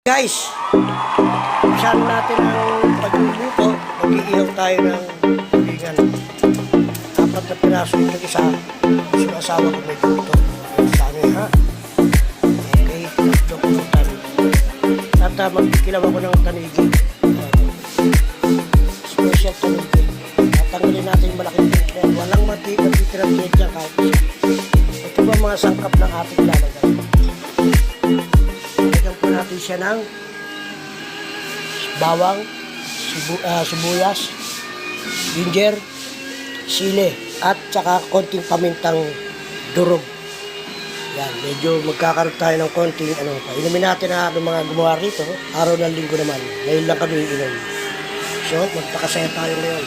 Guys, saan natin ang pagluluto? Mag-iihaw tayo ng tulingan. 4 na piraso yung isa. Gusto na asawa ko may luto. Sana ha? Okay, tatlo ko ng tanigi. At magkikilaw ako ng tanigi. Special tanigi. Tatanggalin natin yung malaking tinit. Walang matitirang tinit dyan kahit isa. Ito ba mga sangkap ng ating lalagay? Natin siya ng bawang, sibuyas, ginger, sili, at saka konting pamintang durog. Yan, medyo magkakaroon tayo ng konting inumin natin na mga gumawa rito. Araw ng linggo naman. Ngayon lang kami inom. So, magpakasaya tayo ngayon.